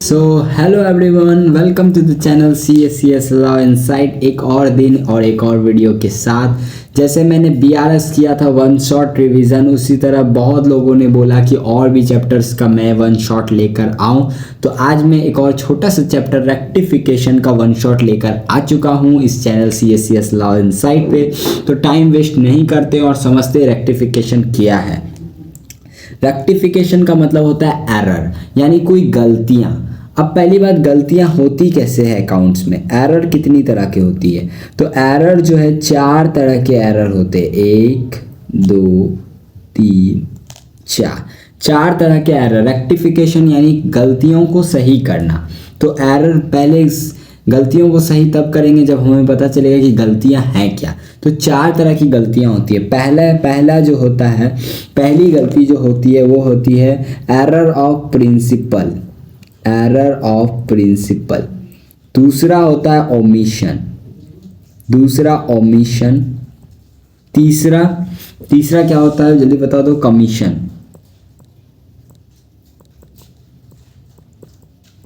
So hello everyone, welcome to the channel C S law insight. एक और दिन और एक और वीडियो के साथ, जैसे मैंने BRS किया था वन शॉट रिवीजन, उसी तरह बहुत लोगों ने बोला कि और भी चैप्टर्स का मैं वन शॉट लेकर आऊं। तो आज मैं एक और छोटा सा चैप्टर रेक्टिफिकेशन का वन शॉट लेकर आ चुका हूं इस channel C S law insight पे। तो टाइम वेस्ट नहीं करते और समझते रेक्टिफिकेशन क्या है। रेक्टिफिकेशन का मतलब होता है एरर, यानी कोई गलतियां। अब पहली बात, गलतियां होती कैसे है अकाउंट्स में। एरर कितनी तरह की होती है, तो एरर जो है 4 तरह के एरर होते हैं। 1 2 3 4, 4 तरह के एरर। रेक्टिफिकेशन यानी गलतियों को सही करना। तो एरर पहले गलतियों को सही तब करेंगे जब हमें पता चलेगा कि गलतियां हैं क्या। तो 4 तरह की गलतियां होती है। पहला जो होता है, पहली गलती जो होती है वो होती है error of principle. Error of principle. दूसरा होता है ओमिशन। तीसरा क्या होता है, जल्दी बता दो।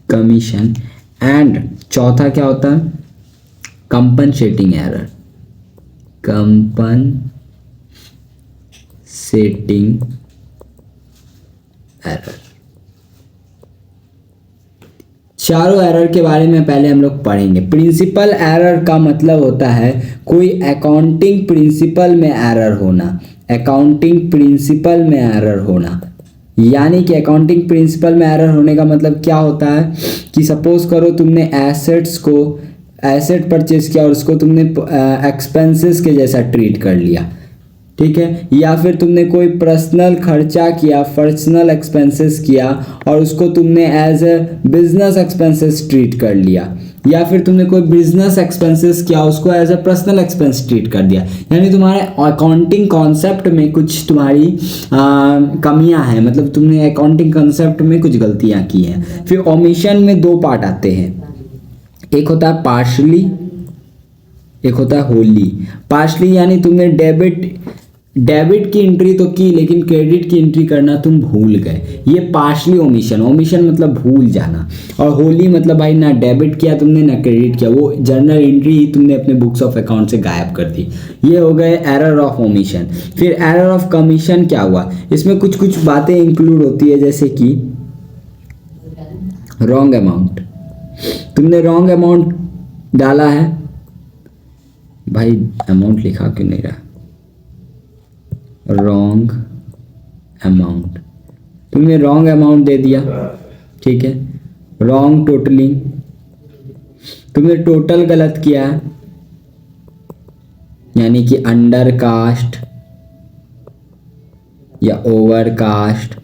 कमीशन। एंड चौथा क्या होता है, कंपनसेटिंग एरर। चारों एरर के बारे में पहले हम लोग पढ़ेंगे। प्रिंसिपल एरर का मतलब होता है कोई अकाउंटिंग प्रिंसिपल में एरर होना। यानी कि अकाउंटिंग प्रिंसिपल में एरर होने का मतलब क्या होता है कि सपोज करो तुमने एसेट परचेज किया और उसको तुमने एक्सपेंसेस के जैसा ट्रीट कर लिया, ठीक है। या फिर तुमने कोई पर्सनल खर्चा किया, पर्सनल एक्सपेंसेस किया और उसको तुमने as a business expenses treat कर लिया। या फिर तुमने कोई बिजनेस एक्सपेंसेस किया, उसको as a personal expense treat कर दिया। यानी तुम्हारे अकाउंटिंग कॉन्सेप्ट में कुछ तुम्हारी कमियां हैं, मतलब तुमने अकाउंटिंग कॉन्सेप्ट में कुछ गलतियां की हैं। फिर ओमिशन में 2 पार्ट आते हैं, एक होता है पार्शली, एक होता है होली। पार्शली यानी तुमने डेबिट की एंट्री तो की लेकिन क्रेडिट की एंट्री करना तुम भूल गए, ये पार्शली ओमिशन। ओमिशन मतलब भूल जाना। और होली मतलब भाई ना डेबिट किया तुमने ना क्रेडिट किया, वो जर्नल एंट्री ही तुमने अपने बुक्स ऑफ अकाउंट से गायब कर दी। ये हो गए एरर ऑफ ओमिशन। फिर एरर ऑफ कमीशन क्या हुआ, इसमें कुछ कुछ बातें इंक्लूड होती है, जैसे कि रॉन्ग अमाउंट। तुमने रॉन्ग अमाउंट डाला है, भाई अमाउंट लिखा क्यों नहीं रहा, रॉन्ग अमाउंट। तुमने रॉन्ग अमाउंट दे दिया, ठीक है। रॉन्ग टोटलिंग, तुमने टोटल गलत किया है, यानी कि अंडर कास्ट या ओवर कास्ट,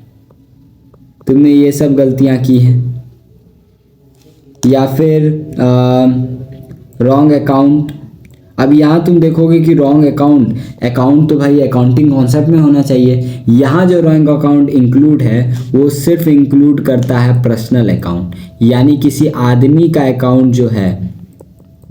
तुमने ये सब गलतियां की हैं। या फिर रॉन्ग अकाउंट। अब यहाँ तुम देखोगे कि रॉन्ग अकाउंट तो भाई अकाउंटिंग कॉन्सेप्ट में होना चाहिए। यहाँ जो रॉन्ग अकाउंट इंक्लूड है वो सिर्फ इंक्लूड करता है पर्सनल अकाउंट, यानी किसी आदमी का अकाउंट जो है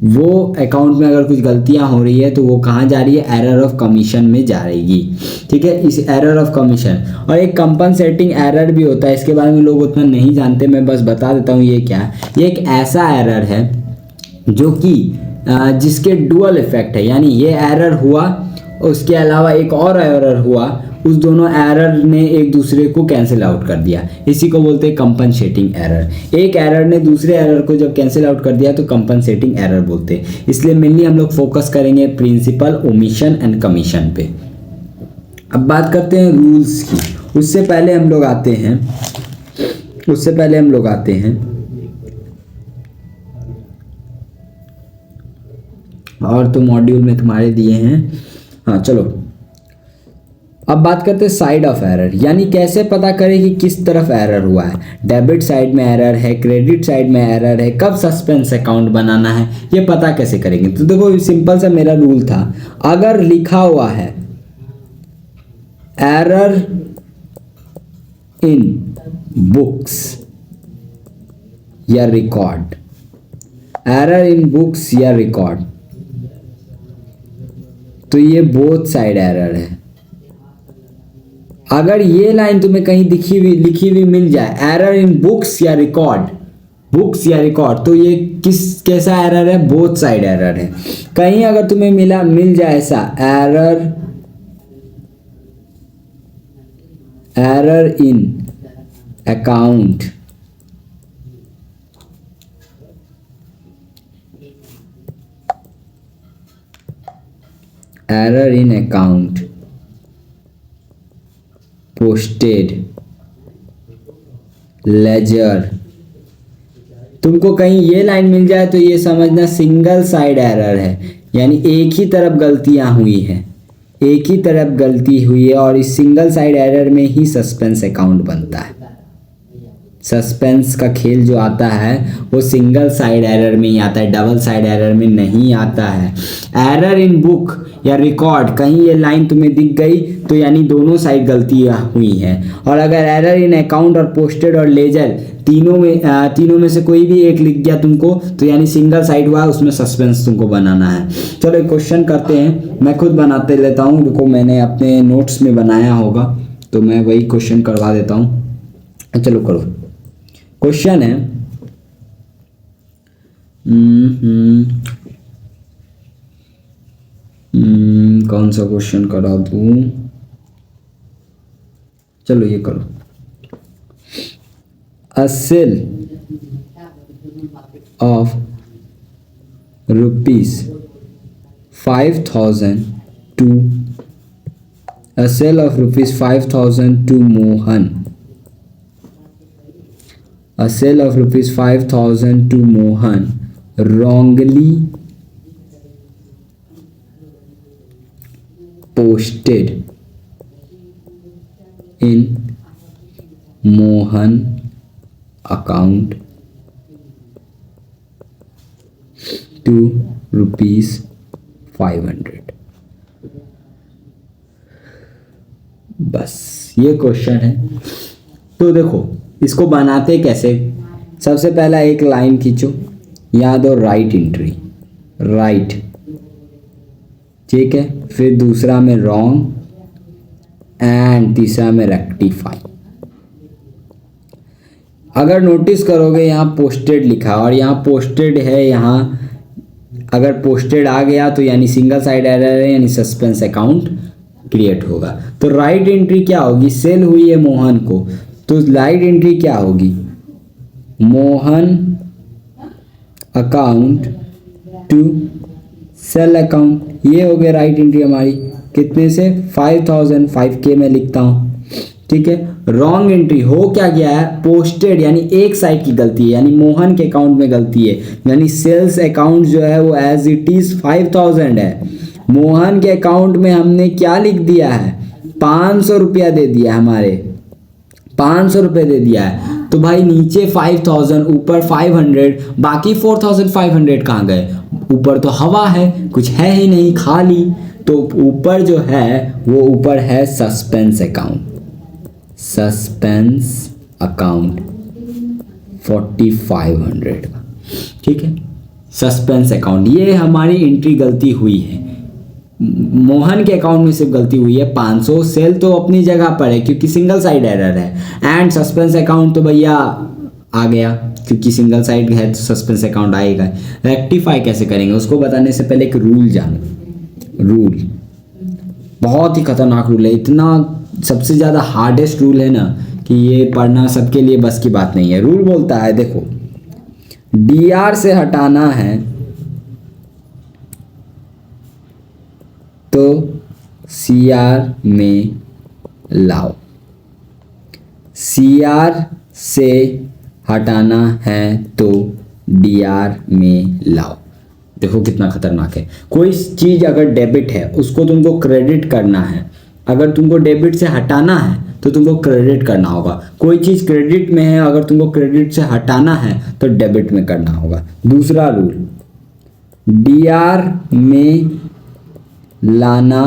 वो अकाउंट में अगर कुछ गलतियां हो रही है तो वो कहाँ जा रही है, एरर ऑफ कमीशन में जा रहेगी, ठीक है। इस एरर ऑफ कमीशन। और एक कंपनसेटिंग एरर भी होता है, इसके बारे में लोग उतना नहीं जानते, मैं बस बता देता हूँ ये क्या है। ये एक ऐसा एरर है जो कि जिसके डुअल इफेक्ट है, यानी ये एरर हुआ उसके अलावा एक और एरर हुआ, उस दोनों एरर ने एक दूसरे को कैंसिल आउट कर दिया, इसी को बोलते हैं कंपनसेटिंग एरर। एक एरर ने दूसरे एरर को जब कैंसिल आउट कर दिया तो कंपनसेटिंग एरर बोलते हैं। इसलिए मेनली हम लोग फोकस करेंगे प्रिंसिपल, ओमिशन एंड कमीशन पे। अब बात करते हैं रूल्स की। उससे पहले हम लोग आते हैं और तो मॉड्यूल में तुम्हारे दिए हैं, हाँ चलो। अब बात करते हैं साइड ऑफ एरर, यानी कैसे पता करें कि किस तरफ एरर हुआ है। डेबिट साइड में एरर है, क्रेडिट साइड में एरर है, कब सस्पेंस अकाउंट बनाना है, ये पता कैसे करेंगे। तो देखो सिंपल सा मेरा रूल था, अगर लिखा हुआ है एरर इन बुक्स या रिकॉर्ड, एरर इन बुक्स या रिकॉर्ड, तो ये बोथ साइड एरर है। अगर ये लाइन तुम्हें कहीं लिखी हुई मिल जाए, एरर इन बुक्स या रिकॉर्ड, बुक्स या रिकॉर्ड, तो ये कैसा एरर है, बोथ साइड एरर है। कहीं अगर तुम्हें मिल जाए ऐसा error in account, error in account posted ledger, तुमको कहीं ये लाइन मिल जाए तो ये समझना सिंगल साइड एरर है, यानी एक ही तरफ गलतियां हुई हैं, एक ही तरफ गलती हुई है, और इस सिंगल साइड एरर में ही सस्पेंस अकाउंट बनता है। सस्पेंस का खेल जो आता है वो सिंगल साइड एरर में ही आता है, डबल साइड एरर में नहीं आता है। एरर इन बुक या रिकॉर्ड, कहीं ये लाइन तुम्हें दिख गई तो यानी दोनों साइड गलतियां हुई हैं। और अगर एरर इन अकाउंट और पोस्टेड और लेजर तीनों में से कोई भी एक लिख गया तुमको तो यानी सिंगल साइड हुआ, उसमें सस्पेंस तुमको बनाना है। चलो एक क्वेश्चन करते हैं, मैं खुद बनाते लेता हूँ, देखो मैंने अपने नोट्स में बनाया होगा तो मैं वही क्वेश्चन करवा देता हूँ। चलो करो। क्वेश्चन है कौन सा क्वेश्चन करा दूं, चलो ये करो। A sale of rupees 5,000 to a sale of rupees 5,000 to Mohan. A sale of rupees 5,000 to Mohan wrongly posted in Mohan account to rupees 500। बस ये क्वेश्चन है। तो देखो इसको बनाते कैसे, सबसे पहला एक लाइन खींचो, यहाँ दो राइट एंट्री, राइट, ठीक है, फिर दूसरा में रॉन्ग एंड तीसरा में रेक्टिफाई। अगर नोटिस करोगे यहाँ पोस्टेड लिखा और यहाँ पोस्टेड है, यहाँ अगर पोस्टेड आ गया तो यानी सिंगल साइड एरर है, यानी सस्पेंस अकाउंट क्रिएट होगा। तो राइट एंट्री क्या होगी, सेल हुई है मोहन को, तो राइट एंट्री क्या होगी, Mohan account to sale account, ये हो गया राइट एंट्री हमारी। कितने से 5,000, 5K में लिखता हूँ, ठीक है। रॉन्ग एंट्री हो क्या गया है, पोस्टेड यानी एक साइड की गलती है, यानी मोहन के अकाउंट में गलती है, यानी सेल्स अकाउंट जो है वो एज इट इज 5,000 है। मोहन के अकाउंट में हमने क्या लिख दिया है, 500 रुपया दे दिया, हमारे 500 रुपये दे दिया है। तो भाई नीचे 5,000, ऊपर 500, बाकी 4,500 कहाँ गए, ऊपर तो हवा है, कुछ है ही नहीं, खाली। तो ऊपर जो है वो ऊपर है सस्पेंस अकाउंट, सस्पेंस अकाउंट 4,500 का, ठीक है। सस्पेंस अकाउंट, ये हमारी एंट्री गलती हुई है, मोहन के अकाउंट में सिर्फ गलती हुई है 500। सेल तो अपनी जगह पर है क्योंकि सिंगल साइड एरर है, एंड सस्पेंस अकाउंट तो भैया आ गया क्योंकि सिंगल साइड है तो सस्पेंस अकाउंट आएगा। रेक्टिफाई कैसे करेंगे उसको बताने से पहले एक रूल जानो। रूल बहुत ही खतरनाक रूल है, इतना सबसे ज़्यादा हार्डेस्ट रूल है ना कि ये पढ़ना सबके लिए बस की बात नहीं है। रूल बोलता है, देखो DR से हटाना है तो CR में लाओ, CR से हटाना है तो DR में लाओ। देखो कितना खतरनाक है। कोई चीज़ अगर डेबिट है उसको तुमको क्रेडिट करना है, अगर तुमको डेबिट से हटाना है तो तुमको क्रेडिट करना होगा। कोई चीज़ क्रेडिट में है, अगर तुमको क्रेडिट से हटाना है तो डेबिट में करना होगा। दूसरा रूल, DR में लाना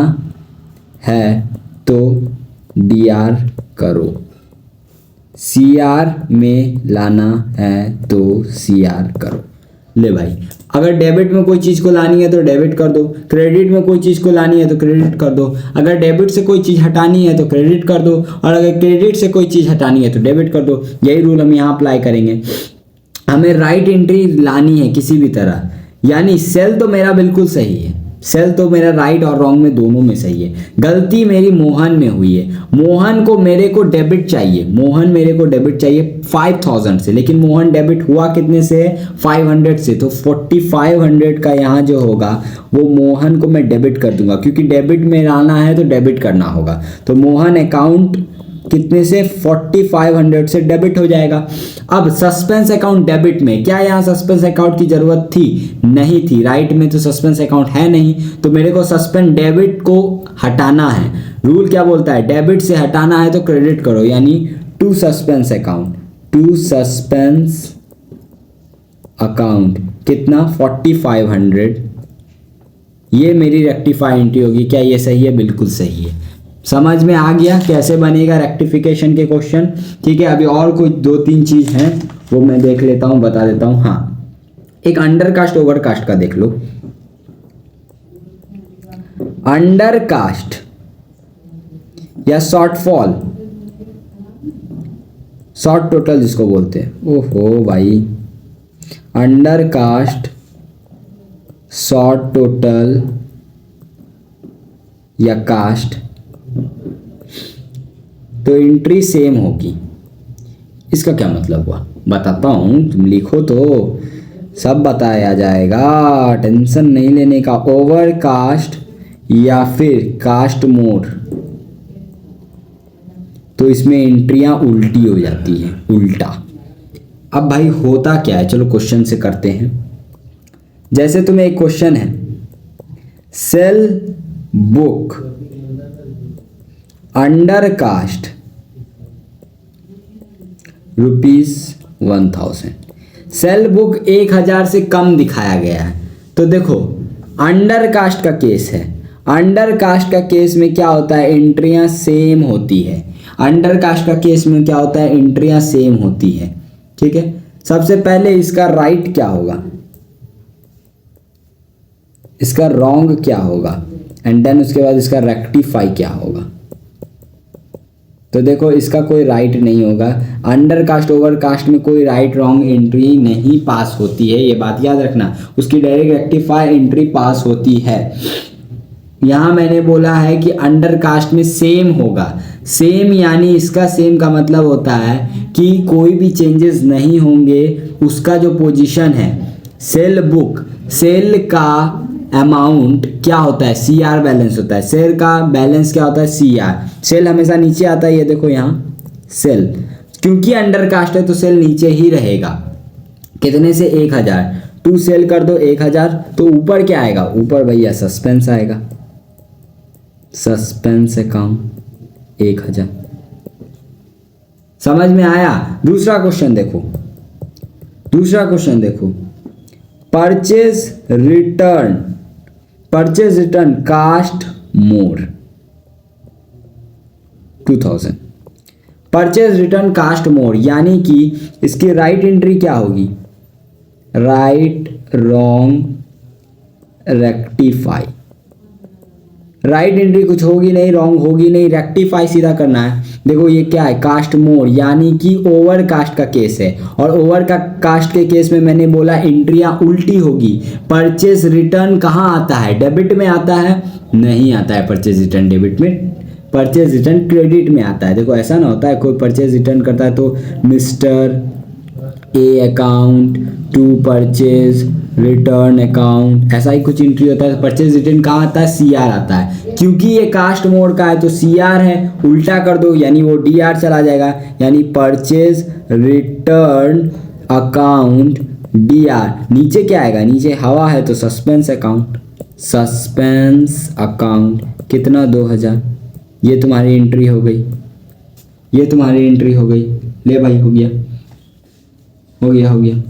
है तो DR करो, CR में लाना है तो CR करो। ले भाई, अगर डेबिट में कोई चीज़ को लानी है तो डेबिट कर दो, क्रेडिट में कोई चीज़ को लानी है तो क्रेडिट कर दो, अगर डेबिट से कोई चीज़ हटानी है तो क्रेडिट कर दो, और अगर क्रेडिट से कोई चीज़ हटानी है तो डेबिट कर दो। यही रूल हम यहाँ अप्लाई करेंगे। हमें राइट एंट्री लानी है किसी भी तरह, यानी सेल तो मेरा बिल्कुल सही है, सेल तो मेरा राइट और रॉन्ग में दोनों में सही है। गलती मेरी मोहन में हुई है, मोहन को मेरे को डेबिट चाहिए, मोहन मेरे को डेबिट चाहिए 5000 से, लेकिन मोहन डेबिट हुआ कितने से, 500 से, तो 4500 का यहाँ जो होगा वो मोहन को मैं डेबिट कर दूंगा, क्योंकि डेबिट में लाना है तो डेबिट करना होगा। तो मोहन अकाउंट कितने से, 4500 से डेबिट हो जाएगा। अब सस्पेंस अकाउंट डेबिट में, क्या यहाँ सस्पेंस अकाउंट की जरूरत थी, नहीं थी, राइट में तो सस्पेंस अकाउंट है नहीं, तो मेरे को सस्पेंस डेबिट को हटाना है। रूल क्या बोलता है, डेबिट से हटाना है तो क्रेडिट करो, यानी to suspense account, to suspense account कितना 4500, ये मेरी रेक्टिफाई एंट्री होगी। क्या ये सही है, बिल्कुल सही है। समझ में आ गया कैसे बनेगा रेक्टिफिकेशन के क्वेश्चन, ठीक है। अभी और कोई 2-3 चीज हैं वो मैं देख लेता हूं, बता देता हूं। हाँ, एक अंडरकास्ट ओवरकास्ट का देख लो। अंडरकास्ट या शॉर्टफॉल, शॉर्ट टोटल जिसको बोलते हैं, ओहो भाई, अंडरकास्ट, शॉर्ट टोटल या कास्ट, तो एंट्री सेम होगी। इसका क्या मतलब हुआ, बताता हूं, तुम लिखो तो सब बताया जाएगा, टेंशन नहीं लेने का। ओवरकास्ट या फिर कास्ट मोड, तो इसमें एंट्रियां उल्टी हो जाती हैं, उल्टा। अब भाई होता क्या है, चलो क्वेश्चन से करते हैं। जैसे तुम्हें एक क्वेश्चन है, cell book undercast ₹1000, cell book 1000 से कम दिखाया गया है। तो देखो अंडरकास्ट का केस है, अंडरकास्ट का केस में क्या होता है, एंट्रियां सेम होती है। अंडरकास्ट का केस में क्या होता है, एंट्रियां सेम होती है, ठीक है। सबसे पहले इसका राइट क्या होगा, इसका रॉन्ग क्या होगा, एंड देन उसके बाद इसका रेक्टिफाई क्या होगा। तो देखो इसका कोई राइट नहीं होगा, अंडरकास्ट ओवरकास्ट में कोई राइट रॉन्ग एंट्री नहीं पास होती है, ये बात याद रखना। उसकी डायरेक्ट रेक्टिफाई एंट्री पास होती है। यहाँ मैंने बोला है कि अंडरकास्ट में सेम होगा, सेम यानी इसका सेम का मतलब होता है कि कोई भी चेंजेस नहीं होंगे, उसका जो पोजीशन है, सेल बुक, सेल का अमाउंट क्या होता है, CR बैलेंस होता है, सेल का बैलेंस क्या होता है, CR, सेल हमेशा नीचे आता है, ये देखो यहाँ सेल, क्योंकि अंडरकास्ट है तो सेल नीचे ही रहेगा। कितने से, 1000, 2 सेल कर दो 1000, तो ऊपर क्या आएगा, ऊपर भैया सस्पेंस आएगा, सस्पेंस अकाउंट 1000। समझ में आया। दूसरा क्वेश्चन देखो, दूसरा क्वेश्चन देखो, purchase return, purchase return cost more 2000, purchase return cost more, यानी कि इसकी राइट एंट्री क्या होगी, right wrong rectify, right entry कुछ होगी नहीं, रॉन्ग होगी नहीं, रेक्टिफाई सीधा करना है। देखो ये क्या है, कास्ट मोर, यानी कि ओवर कास्ट का केस है, और ओवर का कास्ट के केस में मैंने बोला एंट्रियां उल्टी होगी। परचेज रिटर्न कहाँ आता है, डेबिट में आता है, नहीं आता है परचेज रिटर्न डेबिट में, परचेज रिटर्न क्रेडिट में आता है। देखो ऐसा ना होता है कोई परचेज रिटर्न करता है तो mister A account to purchase return account, ऐसा ही कुछ एंट्री होता है। परचेज रिटर्न कहाँ आता है, CR आता है, क्योंकि ये कास्ट मोड का है तो CR है, उल्टा कर दो यानी वो DR चला जाएगा, यानी परचेज रिटर्न अकाउंट DR। नीचे क्या आएगा, नीचे हवा है तो सस्पेंस अकाउंट, सस्पेंस अकाउंट कितना 2000, ये तुम्हारी एंट्री हो गई, ये तुम्हारी एंट्री हो गई। ले भाई हो गया, हो गया,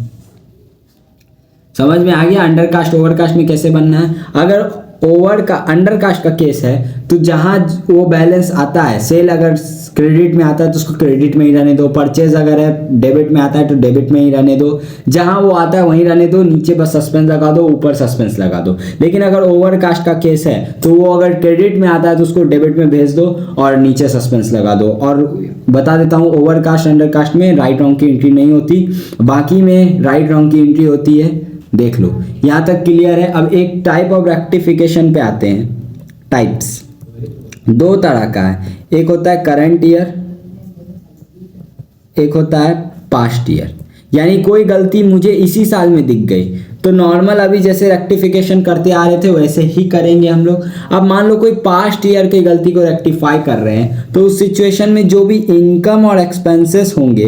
समझ में आ गया अंडरकास्ट ओवरकास्ट में कैसे बनना है। अगर ओवर का अंडर कास्ट का केस है तो जहां वो बैलेंस आता है, सेल अगर क्रेडिट में आता है तो उसको क्रेडिट में ही रहने दो, परचेज अगर है डेबिट में आता है तो डेबिट में ही रहने दो, जहां वो आता है वहीं रहने दो, नीचे बस सस्पेंस लगा दो, ऊपर सस्पेंस लगा दो। लेकिन अगर ओवर कास्ट का केस है तो वो अगर क्रेडिट में आता है तो उसको डेबिट में भेज दो और नीचे सस्पेंस लगा दो। और बता देता हूँ, ओवर कास्ट अंडर कास्ट में राइट रॉन्ग की एंट्री नहीं होती, बाकी में राइट रॉन्ग की एंट्री होती है। देख लो, यहाँ तक क्लियर है। अब एक टाइप ऑफ रेक्टिफिकेशन पे आते हैं। टाइप्स दो तरह का है, एक होता है करंट ईयर, एक होता है पास्ट ईयर। यानी कोई गलती मुझे इसी साल में दिख गई तो नॉर्मल अभी जैसे रेक्टिफिकेशन करते आ रहे थे वैसे ही करेंगे हम लोग। अब मान लो कोई पास्ट ईयर की गलती को रेक्टिफाई कर रहे हैं तो उस सिचुएशन में जो भी इनकम और एक्सपेंसेस होंगे,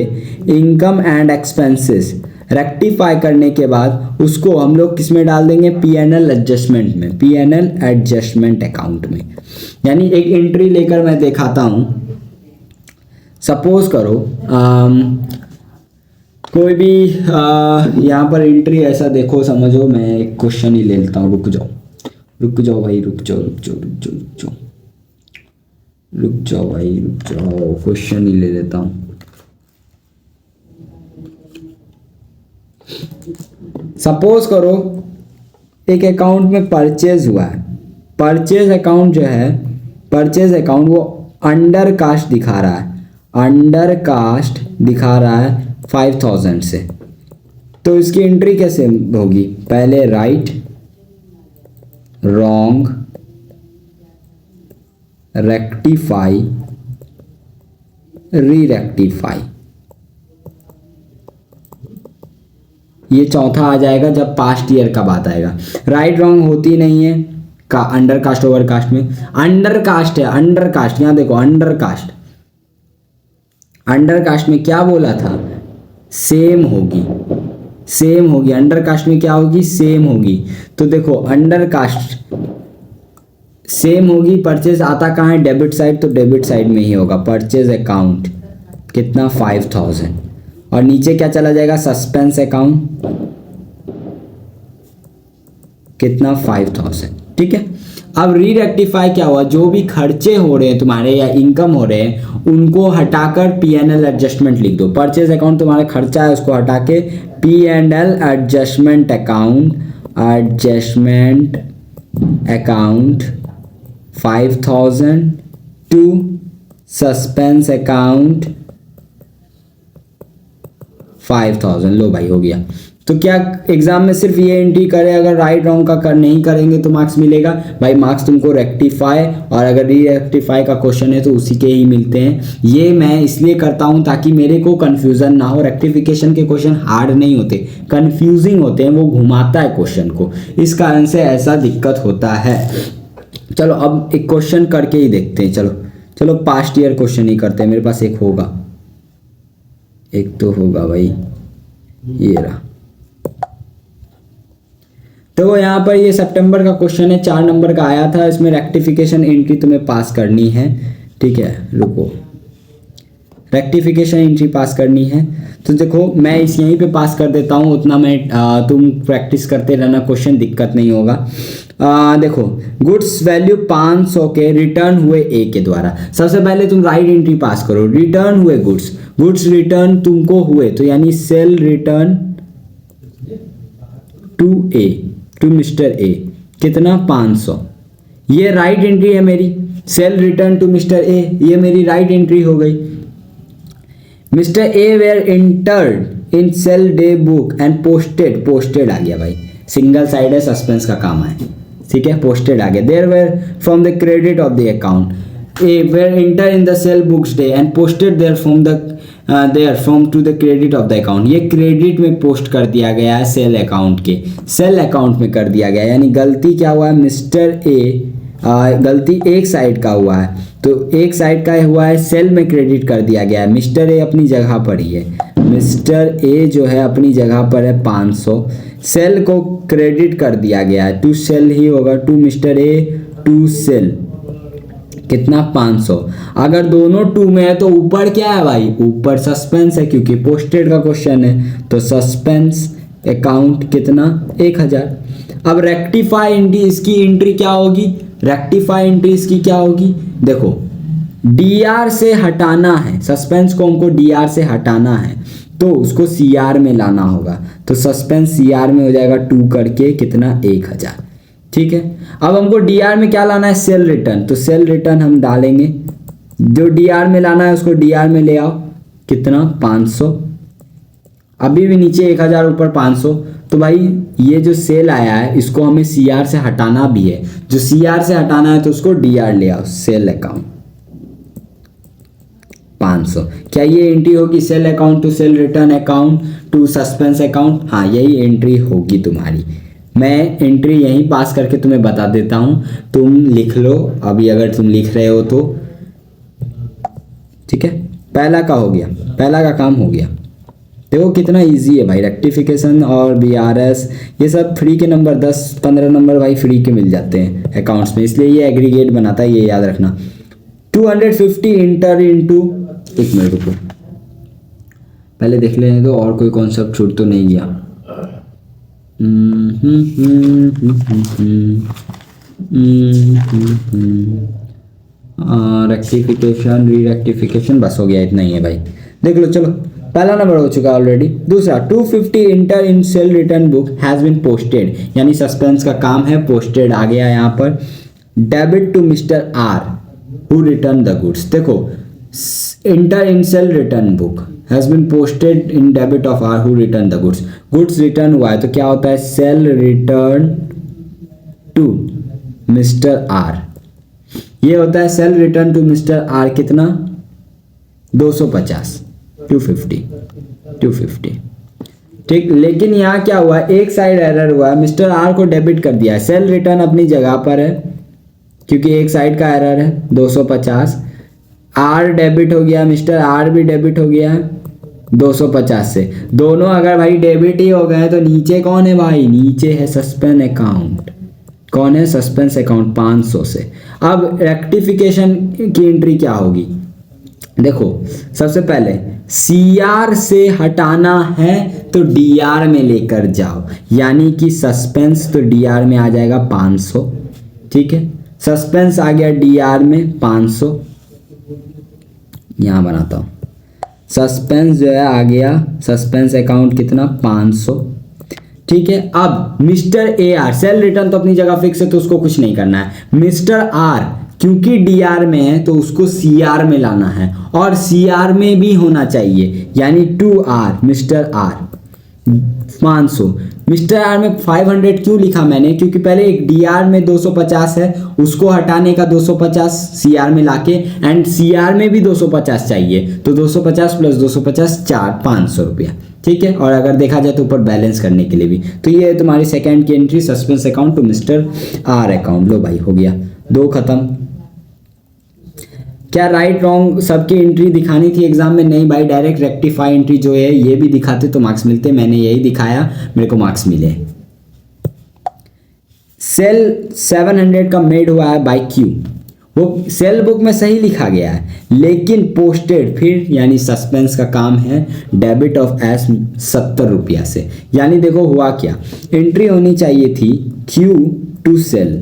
इनकम एंड एक्सपेंसेस रेक्टिफाई करने के बाद उसको हम लोग किस में डाल देंगे, पीएनएल एडजस्टमेंट में, पीएनएल एडजस्टमेंट अकाउंट में। यानी एक एंट्री लेकर मैं दिखाता हूं। सपोज करो कोई भी यहाँ पर एंट्री ऐसा देखो, समझो मैं एक क्वेश्चन ही ले लेता हूँ। रुक जाओ भाई, रुक जाओ भाई, क्वेश्चन ही ले लेता हूँ। सपोज करो एक अकाउंट में परचेज हुआ है, परचेज अकाउंट जो है, परचेज अकाउंट वो अंडर कास्ट दिखा रहा है, अंडर कास्ट दिखा रहा है 5000 से। तो इसकी एंट्री कैसे होगी, पहले राइट रॉन्ग रेक्टिफाई री रेक्टिफाई, ये चौथा आ जाएगा जब पास्ट ईयर का बात आएगा। राइट रॉन्ग होती नहीं है का अंडर कास्ट ओवर कास्ट में। अंडर कास्ट है, अंडर कास्ट, यहां देखो अंडर कास्ट, अंडर कास्ट में क्या बोला था, सेम होगी, सेम होगी। अंडर कास्ट में क्या होगी, सेम होगी। तो देखो अंडर कास्ट सेम होगी, परचेज आता कहाँ है, डेबिट साइड, तो डेबिट साइड में ही होगा। परचेज अकाउंट कितना 5000 और नीचे क्या चला जाएगा, सस्पेंस अकाउंट कितना 5000। ठीक है। अब री रेक्टिफाई क्या हुआ, जो भी खर्चे हो रहे हैं तुम्हारे या इनकम हो रहे हैं उनको हटाकर पीएनएल एडजस्टमेंट लिख दो। परचेज अकाउंट तुम्हारा खर्चा है, उसको हटा के PNL adjustment account, adjustment account 5000 to suspense account 5000। लो भाई हो गया। तो क्या एग्जाम में सिर्फ ये एंट्री करें, अगर राइट रॉन्ग का कर नहीं करेंगे तो मार्क्स मिलेगा भाई। मार्क्स तुमको रेक्टिफाई और अगर री रेक्टिफाई का क्वेश्चन है तो उसी के ही मिलते हैं। ये मैं इसलिए करता हूं ताकि मेरे को कंफ्यूजन ना हो। रेक्टिफिकेशन के क्वेश्चन हार्ड नहीं होते, कंफ्यूजिंग होते हैं, वो घुमाता है क्वेश्चन को, इस कारण से ऐसा दिक्कत होता है। चलो अब एक क्वेश्चन करके ही देखते हैं। चलो पास्ट ईयर क्वेश्चन ही करते हैं। मेरे पास एक होगा, एक तो होगा भाई, ये रहा। तो यहाँ पर ये सितंबर का क्वेश्चन है, 4 नंबर का आया था। इसमें रेक्टिफिकेशन एंट्री तुम्हें पास करनी है। ठीक है, रुको, रेक्टिफिकेशन एंट्री पास करनी है। तो देखो मैं इस यहीं पे पास कर देता हूँ, उतना मैं तुम प्रैक्टिस करते रहना, क्वेश्चन दिक्कत नहीं होगा। देखो गुड्स वैल्यू 500 के रिटर्न हुए ए के द्वारा। सबसे पहले तुम राइट एंट्री पास करो। रिटर्न हुए गुड्स रिटर्न तुमको हुए, तो यानी sale return to A, to mister A, कितना 500। ये राइट एंट्री है मेरी, sale return to mister A, ये मेरी राइट एंट्री हो गई। Mister A were entered in sale day book and posted आ गया भाई, सिंगल साइड है, सस्पेंस का काम है। ठीक है, पोस्टेड आ गया। There were from the credit of the account A were enter in the sale books day and posted there from to the credit of the account. ये क्रेडिट में पोस्ट कर दिया गया है, सेल अकाउंट के, sale account में कर दिया गया है। यानी गलती क्या हुआ है, मिस्टर ए गलती एक साइड का हुआ है, तो एक साइड का हुआ है, सेल में क्रेडिट कर दिया गया है। मिस्टर ए अपनी जगह पर ही है, मिस्टर ए जो है अपनी जगह पर है 500, सेल को क्रेडिट कर दिया गया है, टू सेल ही होगा, to mister A to sale, कितना 500। अगर दोनों टू में है तो ऊपर क्या है भाई, ऊपर सस्पेंस है, क्योंकि पोस्टेड का क्वेश्चन है, तो सस्पेंस अकाउंट कितना 1000। अब रेक्टिफाई एंट्री, इसकी एंट्री क्या होगी, रेक्टिफाई एंट्री इसकी क्या होगी, देखो डीआर से हटाना है, सस्पेंस को हमको डीआर से हटाना है तो उसको सीआर में लाना होगा, तो सस्पेंस सीआर में हो जाएगा 2 करके कितना 1000। ठीक है, अब हमको डीआर में क्या लाना है, सेल रिटर्न, तो सेल रिटर्न हम डालेंगे, जो डीआर में लाना है उसको डीआर में ले आओ, कितना 500, अभी भी नीचे 1000 ऊपर 500, तो भाई ये जो सेल आया है इसको हमें सीआर से हटाना भी है, जो सीआर से हटाना है तो उसको डीआर ले आओ, सेल अकाउंट 500। क्या ये एंट्री होगी, sale account to sale return account to suspense account, हाँ यही एंट्री होगी तुम्हारी। मैं एंट्री यहीं पास करके तुम्हें बता देता हूँ, तुम लिख लो अभी अगर तुम लिख रहे हो तो। ठीक है, पहला का हो गया, पहला का काम हो गया। देखो कितना इजी है भाई, रेक्टिफिकेशन और बीआरएस ये सब फ्री के नंबर 10-15 नंबर भाई फ्री के मिल जाते हैं अकाउंट्स में, इसलिए ये एग्रीगेट बनाता है, ये याद रखना। 250 इंटर इनटू, एक मिनट रुको पहले देख लेने दो और कोई कॉन्सेप्ट छूट तो नहीं गया। रेक्टिफिकेशन री रेक्टिफिकेशन बस हो गया, इतना ही है भाई, देख लो। चलो पहला नंबर हो चुका ऑलरेडी। दूसरा 250 enter in sale return book has been posted, यानी सस्पेंस का काम है, पोस्टेड आ गया यहाँ पर। Debit to mister R who return the goods, देखो enter in sale return book has been posted in debit of R who return the goods, goods return हुआ है तो क्या होता है, sale return to mister R, ये होता है sale return to mister R कितना 250, 250। ठीक, लेकिन यहाँ क्या हुआ, एक साइड एरर हुआ, मिस्टर आर को डेबिट कर दिया है, सेल रिटर्न अपनी जगह पर है क्योंकि एक साइड का एरर है 250, आर डेबिट हो गया, मिस्टर आर भी डेबिट हो गया 250 से, दोनों अगर भाई डेबिट ही हो गए तो नीचे कौन है भाई, नीचे है सस्पेंस अकाउंट, कौन है सस्पेंस अकाउंट 500 से। अब रेक्टिफिकेशन की एंट्री क्या होगी, देखो सबसे पहले सीआर से हटाना है तो डीआर में लेकर जाओ, यानी कि सस्पेंस तो डीआर में आ जाएगा 500। ठीक है, सस्पेंस आ गया डीआर में 500, यहां बनाता हूं, सस्पेंस जो है आ गया, सस्पेंस अकाउंट कितना 500। ठीक है, अब mister A R, cell return तो अपनी जगह फिक्स है तो उसको कुछ नहीं करना है, मिस्टर आर क्योंकि डीआर में है तो उसको सीआर में लाना है, और सीआर में भी होना चाहिए, यानी 2R mister are 500, mister are में 500 क्यों लिखा मैंने, क्योंकि पहले एक डीआर में 250 है, उसको हटाने का 250 सीआर में लाके, एंड सीआर में भी 250 चाहिए, तो 250 प्लस 250 500 रुपया। ठीक है, और अगर देखा जाए तो ऊपर बैलेंस करने के लिए भी, तो ये है तुम्हारी सेकंड की entry, suspense account to mister R account. लो भाई हो गया, 2 खत्म। क्या राइट रॉन्ग सबकी एंट्री दिखानी थी एग्जाम में, नहीं भाई, डायरेक्ट रेक्टिफाई एंट्री जो है ये भी दिखाते तो मार्क्स मिलते, मैंने यही दिखाया, मेरे को मार्क्स मिले। सेल 700 का मेड हुआ है बाय क्यू, वो सेल बुक में सही लिखा गया है, लेकिन पोस्टेड फिर यानी सस्पेंस का काम है डेबिट ऑफ एस 70 रुपया से, यानी देखो हुआ क्या, एंट्री होनी चाहिए थी क्यू टू सेल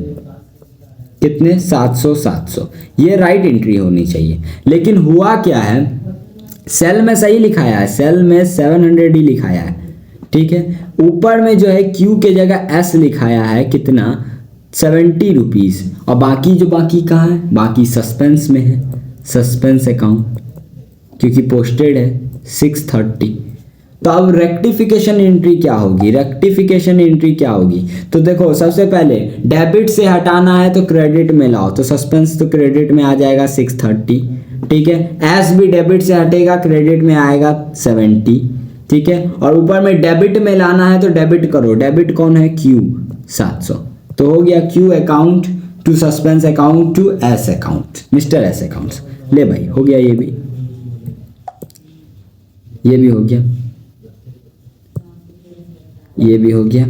कितने 700, ये राइट एंट्री होनी चाहिए, लेकिन हुआ क्या है, सेल में सही लिखाया है, सेल में 700 ही लिखाया है। ठीक है, ऊपर में जो है क्यू के जगह एस लिखाया है कितना 70 रुपीज़, और बाकी जो बाकी कहाँ है, बाकी सस्पेंस में है, सस्पेंस अकाउंट क्योंकि पोस्टेड है 630। तो अब रेक्टिफिकेशन एंट्री क्या होगी, रेक्टिफिकेशन एंट्री क्या होगी, तो देखो सबसे पहले डेबिट से हटाना है तो क्रेडिट में लाओ, तो सस्पेंस तो क्रेडिट में आ जाएगा 630। ठीक है, एस भी डेबिट से हटेगा, क्रेडिट में आएगा 70। ठीक है, और ऊपर में डेबिट में लाना है तो डेबिट करो, डेबिट कौन है क्यू 700, तो हो गया Q account to suspense account to S account, mister S accounts. ले भाई हो गया, ये भी हो गया, ये भी हो गया।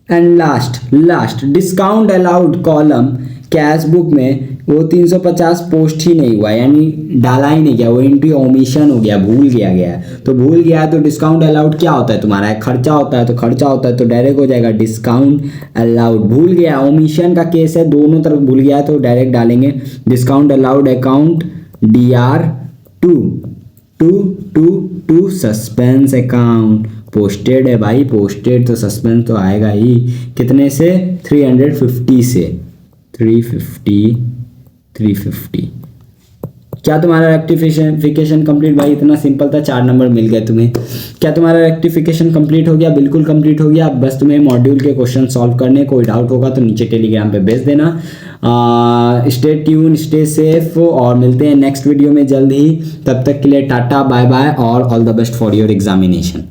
And last discount allowed column cash book में वो 350 पोस्ट ही नहीं हुआ, यानी डाला ही नहीं गया, वो एंट्री ओमिशन हो गया, भूल गया है। तो भूल गया है तो डिस्काउंट अलाउड क्या होता है तुम्हारा, खर्चा होता है, तो खर्चा होता है तो डायरेक्ट हो जाएगा डिस्काउंट अलाउड। भूल गया, ओमिशन का केस है, दोनों तरफ भूल गया है तो डायरेक्ट डालेंगे discount allowed account DR2 to suspense account. Posted है भाई, पोस्टेड तो सस्पेंस तो आएगा ही। कितने से, 350 से, 350। क्या तुम्हारा रेक्टिफिकेशन कंप्लीट, भाई इतना सिंपल था, 4 नंबर मिल गए तुम्हें। क्या तुम्हारा रेक्टिफिकेशन कंप्लीट हो गया, बिल्कुल कंप्लीट हो गया। बस तुम्हें मॉड्यूल के क्वेश्चन सॉल्व करने, कोई डाउट होगा तो नीचे टेलीग्राम पे भेज देना। स्टे ट्यून, स्टे सेफ, और मिलते हैं नेक्स्ट वीडियो में जल्द ही। तब तक के लिए टाटा बाय बाय और all the best for your examination.